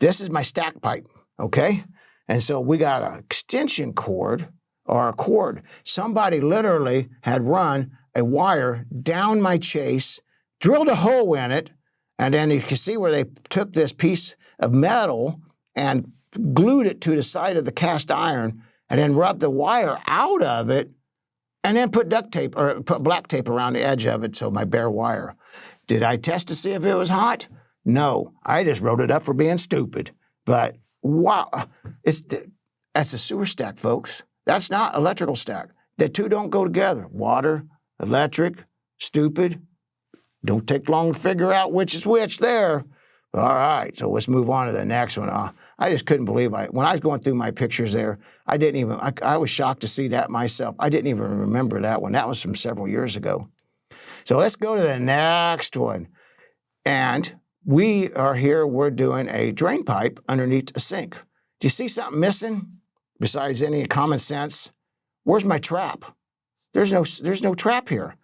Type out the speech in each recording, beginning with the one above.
This is my stack pipe, okay? And so we got an extension cord or a cord. Somebody literally had run a wire down my chase, drilled a hole in it, and then you can see where they took this piece of metal and glued it to the side of the cast iron and then rubbed the wire out of it and then put duct tape or put black tape around the edge of it, so my bare wire. Did I test to see if it was hot? No. I just wrote it up for being stupid. But wow, that's a sewer stack, folks. That's not electrical stack. The two don't go together. Water, electric, stupid. Don't take long to figure out which is which there. All right, so let's move on to the next one. I just couldn't believe when I was going through my pictures there, I was shocked to see that myself. I didn't even remember that one. That was from several years ago. So let's go to the next one. And we are here, we're doing a drain pipe underneath a sink. Do you see something missing besides any common sense? Where's my trap? There's no trap here.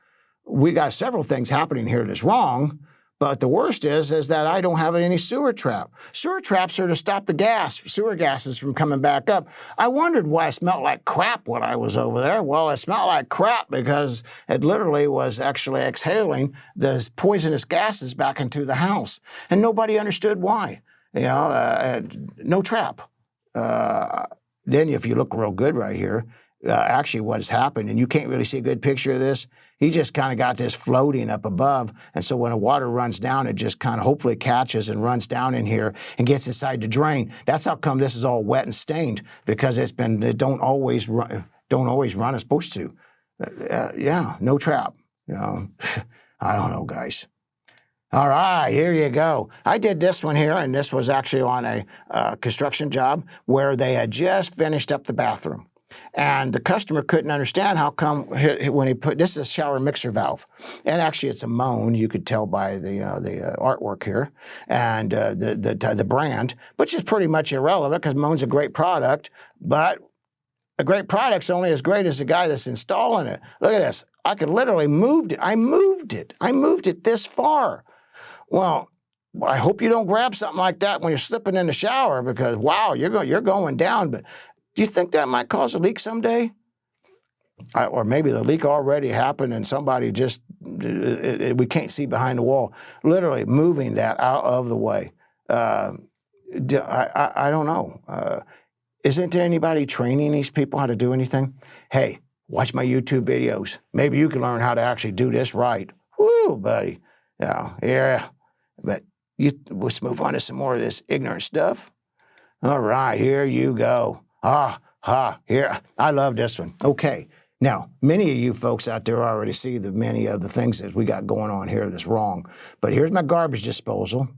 We got several things happening here that's wrong, but the worst is that I don't have any sewer trap. Sewer traps are to stop the sewer gases from coming back up. I wondered why it smelled like crap when I was over there. Well, it smelled like crap because it literally was actually exhaling the poisonous gases back into the house, and nobody understood why. No trap. Then if you look real good right here, actually what's happened, and you can't really see a good picture of this, he just kind of got this floating up above, and so when the water runs down, it just kind of hopefully catches and runs down in here and gets inside the drain. That's how come this is all wet and stained, because it don't always run as supposed to. Yeah, no trap. I don't know, guys. All right, here you go. I did this one here, and this was actually on a construction job where they had just finished up the bathroom. And the customer couldn't understand how come when he put, this is a shower mixer valve. And actually it's a Moan, you could tell by the artwork here, and the brand, which is pretty much irrelevant because Moan's a great product, but a great product's only as great as the guy that's installing it. Look at this. I could literally moved it. I moved it this far. Well, I hope you don't grab something like that when you're slipping in the shower, because wow, you're going down. But do you think that might cause a leak someday? Or maybe the leak already happened and somebody just, we can't see behind the wall, literally moving that out of the way. I don't know. Isn't there anybody training these people how to do anything? Hey, watch my YouTube videos. Maybe you can learn how to actually do this right. Woo, buddy. Yeah. But let's move on to some more of this ignorant stuff. All right, here you go. Here. I love this one. Okay. Now, many of you folks out there already see many of the things that we got going on here that's wrong. But here's my garbage disposal,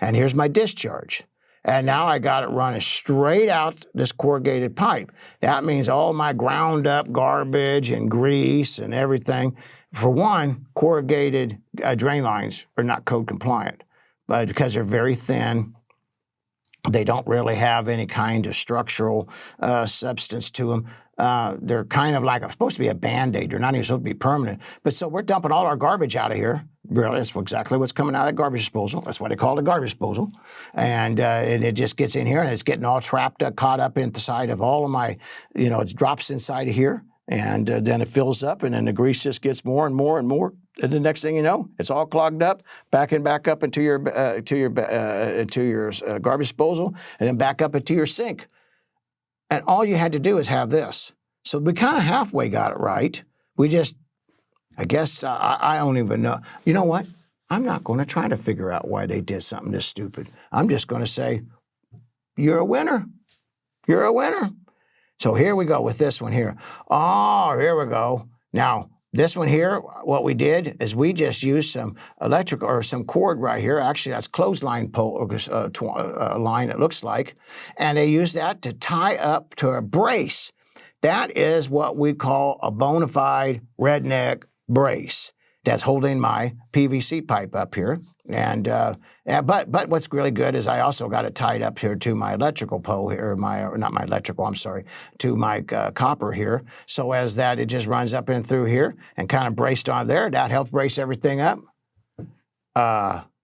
and here's my discharge. And now I got it running straight out this corrugated pipe. That means all my ground up garbage and grease and everything. For one, corrugated drain lines are not code compliant, but because they're very thin, they don't really have any kind of structural substance to them. They're kind of like supposed to be a Band-Aid. They're not even supposed to be permanent. But so we're dumping all our garbage out of here. Really, that's exactly what's coming out of the garbage disposal. That's why they call it a garbage disposal. And it just gets in here, and it's getting all trapped up, caught up inside of all of my, it drops inside of here. And then it fills up, and then the grease just gets more and more and more. And the next thing you know, it's all clogged up, backing back up into your garbage disposal, and then back up into your sink. And all you had to do is have this. So we kind of halfway got it right. We just, I guess, I don't even know. You know what? I'm not going to try to figure out why they did something this stupid. I'm just going to say, you're a winner. You're a winner. So here we go with this one here. Oh, here we go. Now, this one here, what we did is we just used some electric or some cord right here. Actually, that's clothesline pole line, it looks like. And they use that to tie up to a brace. That is what we call a bona fide redneck brace that's holding my PVC pipe up here. And but what's really good is I also got it tied up here to my electrical pole here, to my copper here, so as that it just runs up and through here and kind of braced on there. That helps brace everything up.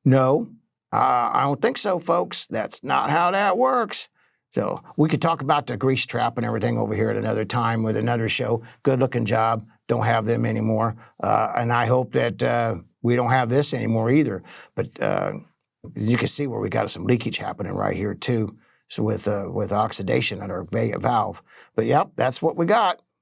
No, I don't think so, folks. That's not how that works. So we could talk about the grease trap and everything over here at another time with another show. Good looking job. Don't have them anymore. And I hope that we don't have this anymore either. But you can see where we got some leakage happening right here too. So with oxidation on our valve. But yep, that's what we got.